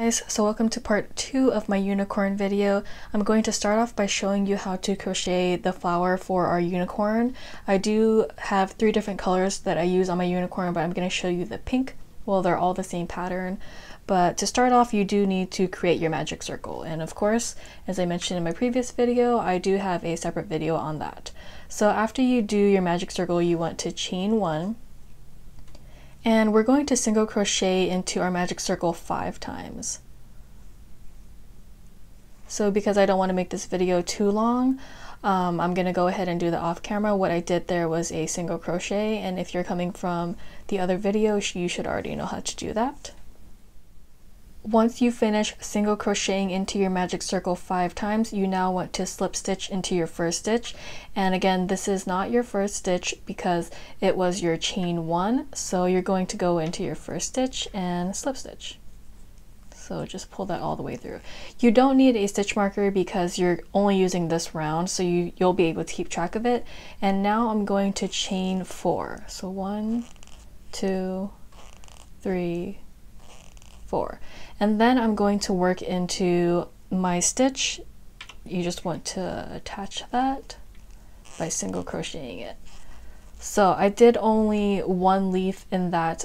guys, so welcome to part 2 of my unicorn video. I'm going to start off by showing you how to crochet the flower for our unicorn. I do have 3 different colors that I use on my unicorn, but I'm going to show you the pink. Well, they're all the same pattern, but to start off you do need to create your magic circle, and of course, as I mentioned in my previous video, I do have a separate video on that. So after you do your magic circle, you want to chain 1. And we're going to single crochet into our magic circle 5 times. So because I don't want to make this video too long, I'm going to go ahead and do the off camera. What I did there was a single crochet, and if you're coming from the other video, you should already know how to do that. Once you finish single crocheting into your magic circle 5 times, you now want to slip stitch into your first stitch. And again, this is not your first stitch because it was your chain 1, so you're going to go into your first stitch and slip stitch. So just pull that all the way through. You don't need a stitch marker because you're only using this round, so you'll be able to keep track of it. And now I'm going to chain 4. So 1, 2, 3, 4. And then I'm going to work into my stitch. You just want to attach that by single crocheting it. So I did only 1 leaf in that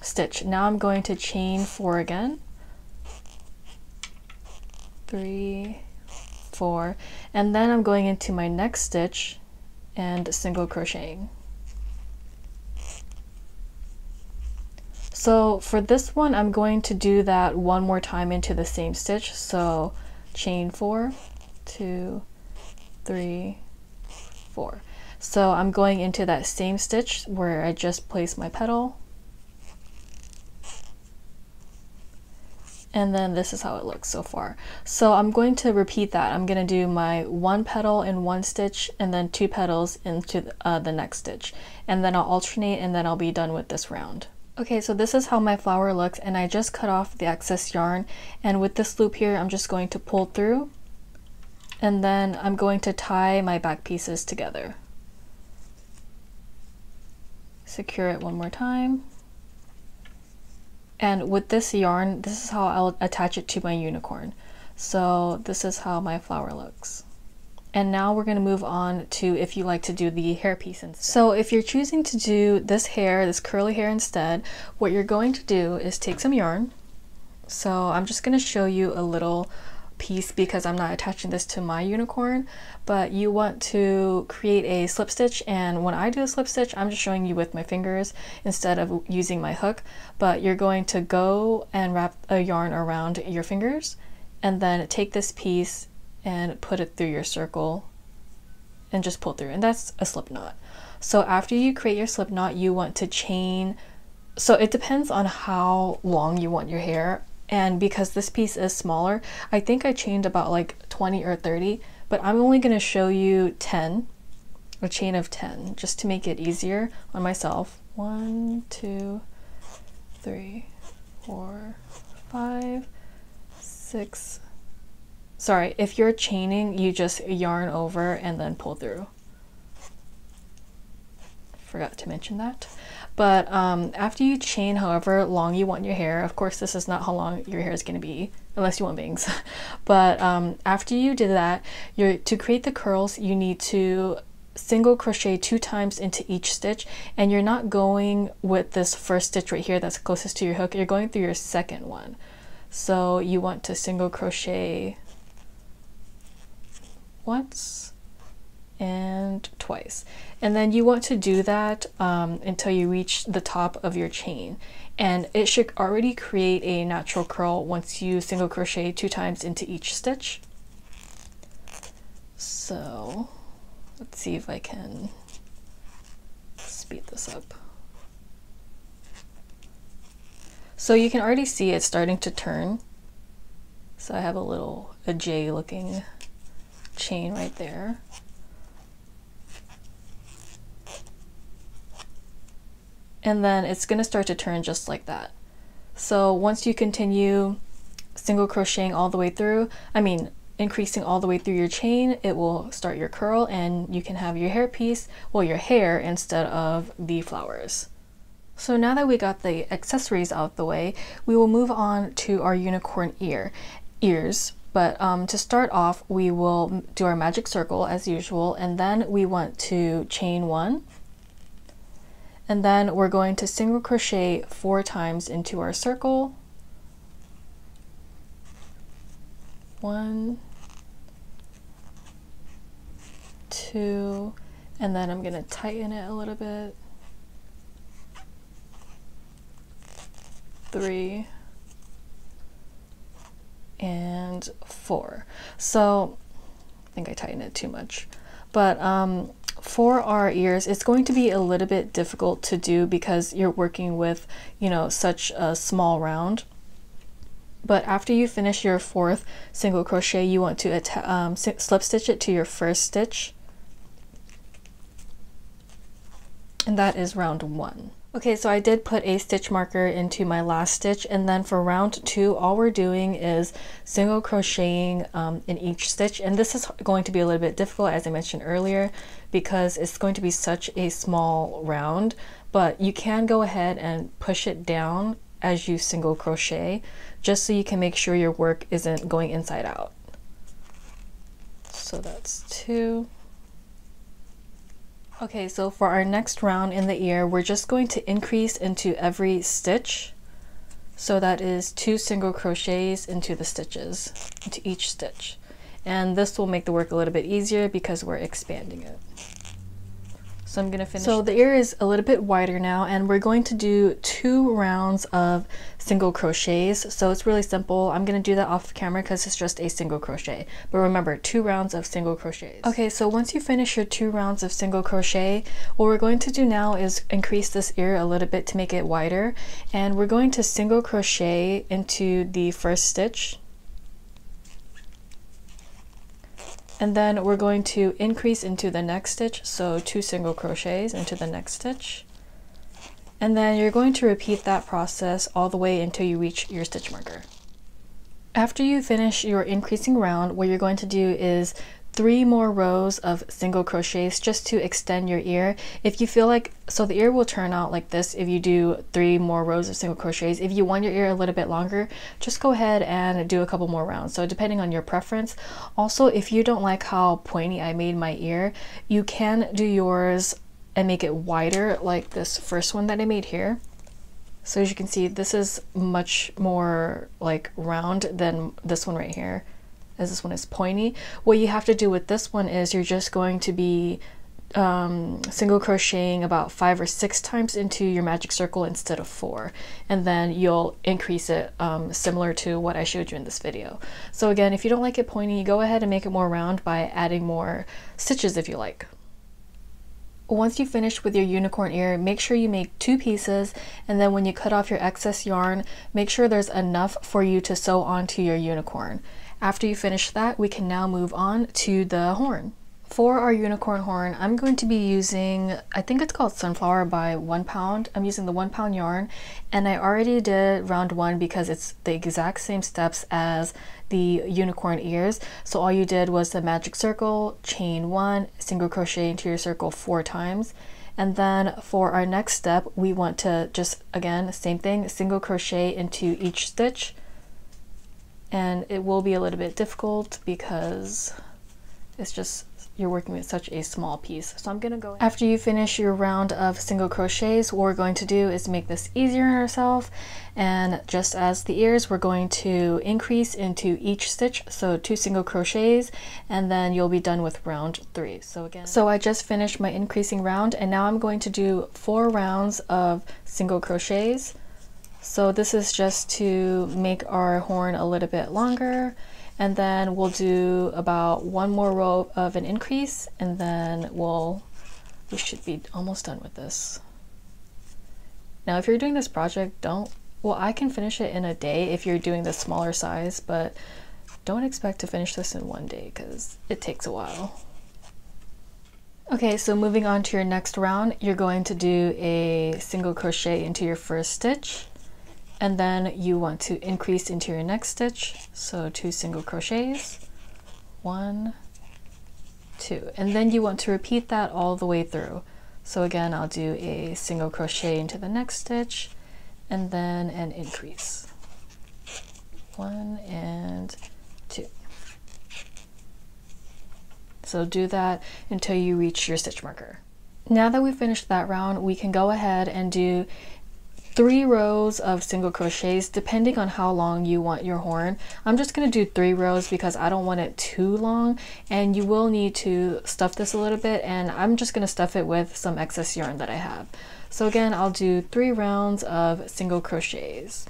stitch. Now I'm going to chain 4 again. 3, 4, and then I'm going into my next stitch and single crocheting. So for this one, I'm going to do that 1 more time into the same stitch. So chain 4, 2, 3, 4. So I'm going into that same stitch where I just placed my petal. And then this is how it looks so far. So I'm going to repeat that. I'm going to do my 1 petal in 1 stitch and then 2 petals into the next stitch. And then I'll alternate, and then I'll be done with this round. Okay, so this is how my flower looks, and I just cut off the excess yarn, and with this loop here I'm just going to pull through, and then I'm going to tie my back pieces together. Secure it 1 more time, and with this yarn, this is how I'll attach it to my unicorn. So this is how my flower looks. And now we're going to move on to if you like to do the hair piece instead. So if you're choosing to do this hair, this curly hair instead, what you're going to do is take some yarn. So I'm just going to show you a little piece because I'm not attaching this to my unicorn, but you want to create a slip stitch, and when I do a slip stitch, I'm just showing you with my fingers instead of using my hook, but you're going to go and wrap a yarn around your fingers and then take this piece and put it through your circle and just pull through, and that's a slip knot. So after you create your slip knot, you want to chain, so it depends on how long you want your hair, and because this piece is smaller, I think I chained about like 20 or 30, but I'm only going to show you 10, a chain of 10, just to make it easier on myself. 1, 2, 3, 4, 5, 6. Sorry, if you're chaining, you just yarn over and then pull through. Forgot to mention that. But after you chain however long you want your hair, of course this is not how long your hair is going to be, unless you want bangs. But after you did that, to create the curls, you need to single crochet 2 times into each stitch, and you're not going with this first stitch right here that's closest to your hook, you're going through your second one. So you want to single crochet once and twice, and then you want to do that until you reach the top of your chain, and it should already create a natural curl once you single crochet 2 times into each stitch. So let's see if I can speed this up. So you can already see it's starting to turn, so I have a J looking chain right there. And then it's going to start to turn just like that. So once you continue single crocheting all the way through, increasing all the way through your chain, it will start your curl, and you can have your hair piece, well, your hair instead of the flowers. So now that we got the accessories out of the way, we will move on to our unicorn ears. But to start off, we will do our magic circle as usual, and then we want to chain 1. And then we're going to single crochet 4 times into our circle. 1, 2, and then I'm going to tighten it a little bit. 3 and 4. So I think I tightened it too much, but for our ears it's going to be a little bit difficult to do because you're working with, you know, such a small round. But after you finish your 4th single crochet, you want to slip stitch it to your first stitch, and that is round 1. Okay, so I did put a stitch marker into my last stitch, and then for round 2, all we're doing is single crocheting in each stitch. And this is going to be a little bit difficult, as I mentioned earlier, because it's going to be such a small round, but you can go ahead and push it down as you single crochet, just so you can make sure your work isn't going inside out. So that's 2. Okay, so for our next round in the ear, we're just going to increase into every stitch. So that is 2 single crochets into the stitches, into each stitch. And this will make the work a little bit easier because we're expanding it. So I'm going to finish. So the ear is a little bit wider now, and we're going to do 2 rounds of single crochets. So it's really simple. I'm going to do that off camera because it's just a single crochet. But remember, 2 rounds of single crochets. Okay, so once you finish your 2 rounds of single crochet, what we're going to do now is increase this ear a little bit to make it wider. And we're going to single crochet into the first stitch. And then we're going to increase into the next stitch, so 2 single crochets into the next stitch. And then you're going to repeat that process all the way until you reach your stitch marker. After you finish your increasing round, what you're going to do is 3 more rows of single crochets just to extend your ear. If you feel like, so the ear will turn out like this if you do 3 more rows of single crochets. If you want your ear a little bit longer, just go ahead and do a couple more rounds. So depending on your preference. Also, if you don't like how pointy I made my ear, you can do yours and make it wider like this first one that I made here. So as you can see, this is much more like round than this one right here, as this one is pointy. What you have to do with this one is you're just going to be single crocheting about 5 or 6 times into your magic circle instead of 4, and then you'll increase it similar to what I showed you in this video. So again, if you don't like it pointy, go ahead and make it more round by adding more stitches if you like. Once you finish with your unicorn ear, make sure you make 2 pieces, and then when you cut off your excess yarn, make sure there's enough for you to sew onto your unicorn. After you finish that, we can now move on to the horn. For our unicorn horn, I'm going to be using, I think it's called Sunflower by 1 pound. I'm using the 1 pound yarn, and I already did round 1 because it's the exact same steps as the unicorn ears. So all you did was the magic circle, chain 1, single crochet into your circle 4 times. And then for our next step, we want to just, again, same thing, single crochet into each stitch. And it will be a little bit difficult because it's just, you're working with such a small piece. So I'm gonna go after you finish your round of single crochets, what we're going to do is make this easier on ourselves, and just as the ears, we're going to increase into each stitch, so 2 single crochets, and then you'll be done with round 3. So I just finished my increasing round, and now I'm going to do 4 rounds of single crochets. So this is just to make our horn a little bit longer, and then we'll do about 1 more row of an increase, and then we should be almost done with this. Now if you're doing this project, I can finish it in a day if you're doing the smaller size, but don't expect to finish this in 1 day because it takes a while. Okay, so moving on to your next round, you're going to do a single crochet into your first stitch. And then you want to increase into your next stitch, so 2 single crochets, 1, 2, and then you want to repeat that all the way through. So again, I'll do a single crochet into the next stitch and then an increase. 1 and 2. So do that until you reach your stitch marker. Now that we've finished that round, we can go ahead and do 3 rows of single crochets depending on how long you want your horn. I'm just going to do 3 rows because I don't want it too long, and you will need to stuff this a little bit, and I'm just going to stuff it with some excess yarn that I have. So again, I'll do 3 rounds of single crochets.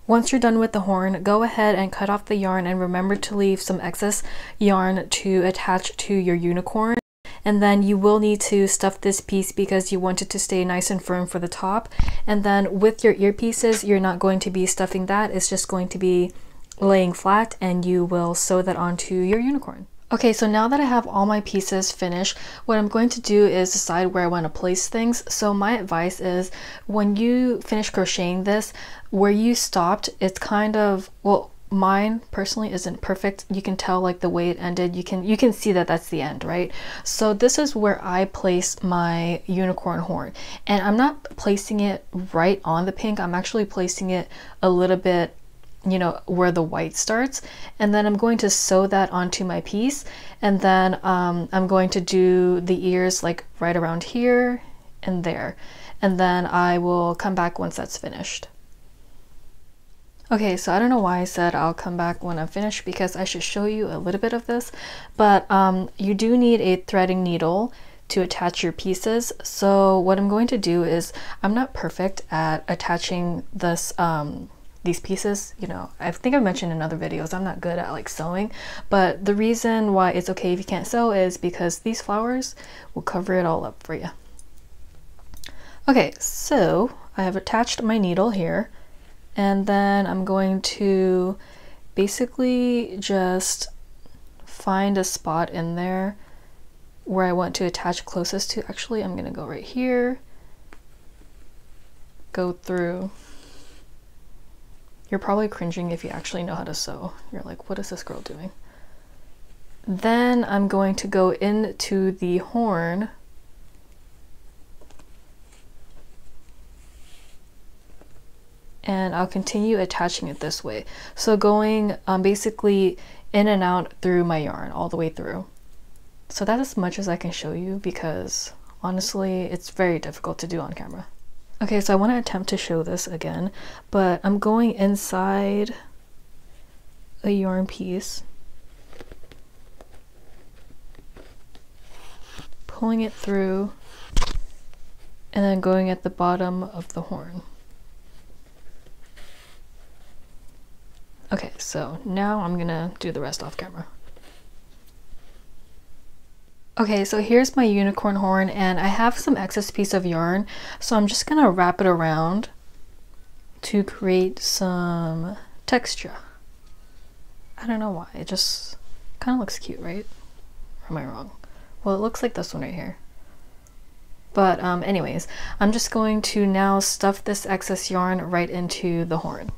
Once you're done with the horn, go ahead and cut off the yarn, and remember to leave some excess yarn to attach to your unicorn. And then you will need to stuff this piece because you want it to stay nice and firm for the top. And then with your earpieces, you're not going to be stuffing that. It's just going to be laying flat, and you will sew that onto your unicorn. Okay, so now that I have all my pieces finished, what I'm going to do is decide where I want to place things. So my advice is when you finish crocheting this, where you stopped, it's kind of, well, mine personally isn't perfect. You can tell like the way it ended. You can see that that's the end, right? So this is where I place my unicorn horn, and I'm not placing it right on the pink. I'm actually placing it a little bit, you know, where the white starts, and then I'm going to sew that onto my piece, and then I'm going to do the ears like right around here and there, and then I will come back once that's finished. Okay, so I don't know why I said I'll come back when I'm finished, because I should show you a little bit of this, but you do need a threading needle to attach your pieces. So what I'm going to do is, I'm not perfect at attaching this these pieces, you know, I think I've mentioned in other videos, I'm not good at like sewing, but the reason why it's okay if you can't sew is because these flowers will cover it all up for you. Okay, so I have attached my needle here, and then I'm going to basically just find a spot in there where I want to attach closest to. Actually, I'm gonna go right here, go through. You're probably cringing if you actually know how to sew. You're like, what is this girl doing? Then I'm going to go into the horn and I'll continue attaching it this way. So going basically in and out through my yarn all the way through. So that's as much as I can show you, because honestly it's very difficult to do on camera. Okay, so I want to attempt to show this again, but I'm going inside a yarn piece, pulling it through, and then going at the bottom of the horn. Okay, so now I'm gonna do the rest off camera. Okay, so here's my unicorn horn, and I have some excess piece of yarn, so I'm just gonna wrap it around to create some texture. I don't know why, it just kind of looks cute, right? Or am I wrong? Well, it looks like this one right here. But anyways, I'm just going to now stuff this excess yarn right into the horn.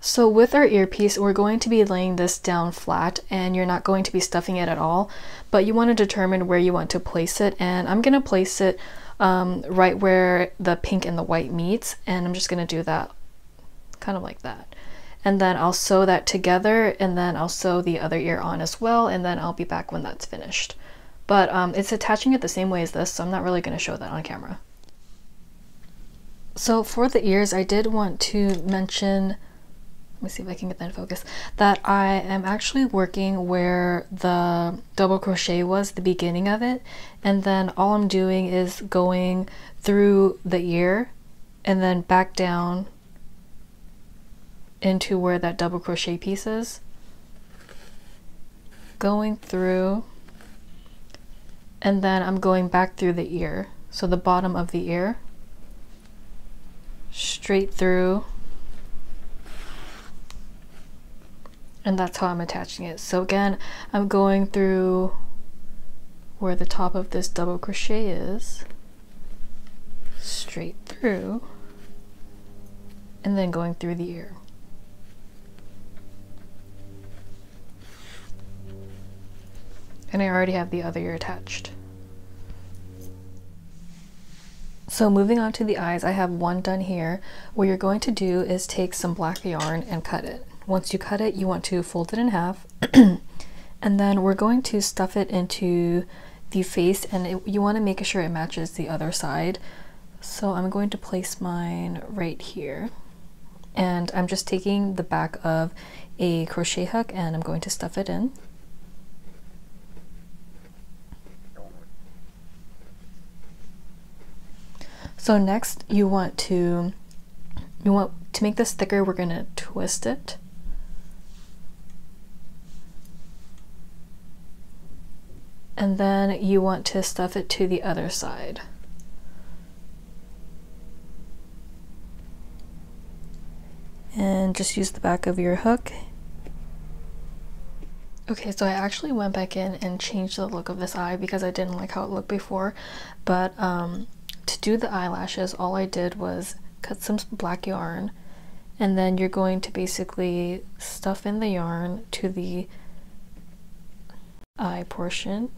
So with our earpiece, we're going to be laying this down flat, and you're not going to be stuffing it at all, but you want to determine where you want to place it, and I'm going to place it right where the pink and the white meets, and I'm just going to do that kind of like that. And then I'll sew that together, and then I'll sew the other ear on as well, and then I'll be back when that's finished. But it's attaching it the same way as this, so I'm not really going to show that on camera. So for the ears, I did want to mention, let me see if I can get that in focus, that I am actually working where the double crochet was, the beginning of it, and then all I'm doing is going through the ear and then back down into where that double crochet piece is, going through, and then I'm going back through the ear, so the bottom of the ear, straight through, and that's how I'm attaching it. So again, I'm going through where the top of this double crochet is, straight through, and then going through the ear. And I already have the other ear attached. So moving on to the eyes, I have one done here. What you're going to do is take some black yarn and cut it. Once you cut it, you want to fold it in half. And then we're going to stuff it into the face, and you want to make sure it matches the other side. So I'm going to place mine right here. And I'm just taking the back of a crochet hook and I'm going to stuff it in. So next you want to make this thicker, we're going to twist it. And then you want to stuff it to the other side. And just use the back of your hook. Okay, so I actually went back in and changed the look of this eye because I didn't like how it looked before. But to do the eyelashes, all I did was cut some black yarn, and then you're going to basically stuff in the yarn to the eye portion.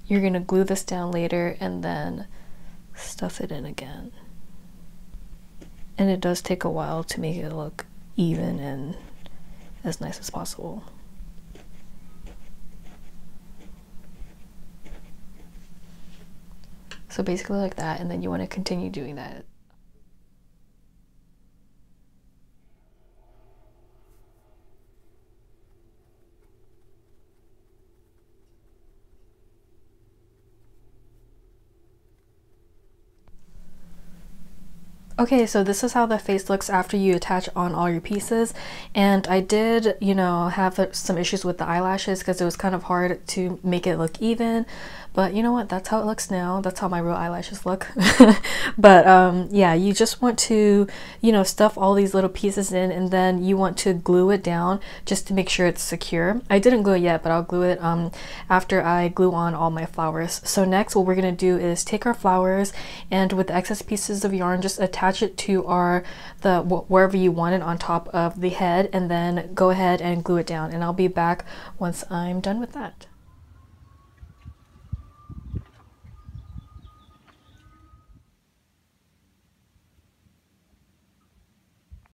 You're going to glue this down later and then stuff it in again. And it does take a while to make it look even and as nice as possible. So basically like that, and then you want to continue doing that. Okay, so this is how the face looks after you attach on all your pieces, and I did, you know, have some issues with the eyelashes because it was kind of hard to make it look even, but you know what, that's how it looks now. That's how my real eyelashes look. But yeah, you just want to, you know, stuff all these little pieces in, and then you want to glue it down just to make sure it's secure. I didn't glue it yet, but I'll glue it after I glue on all my flowers. So next what we're going to do is take our flowers, and with the excess pieces of yarn, just attach it to wherever you want it on top of the head, and then go ahead and glue it down, and I'll be back once I'm done with that.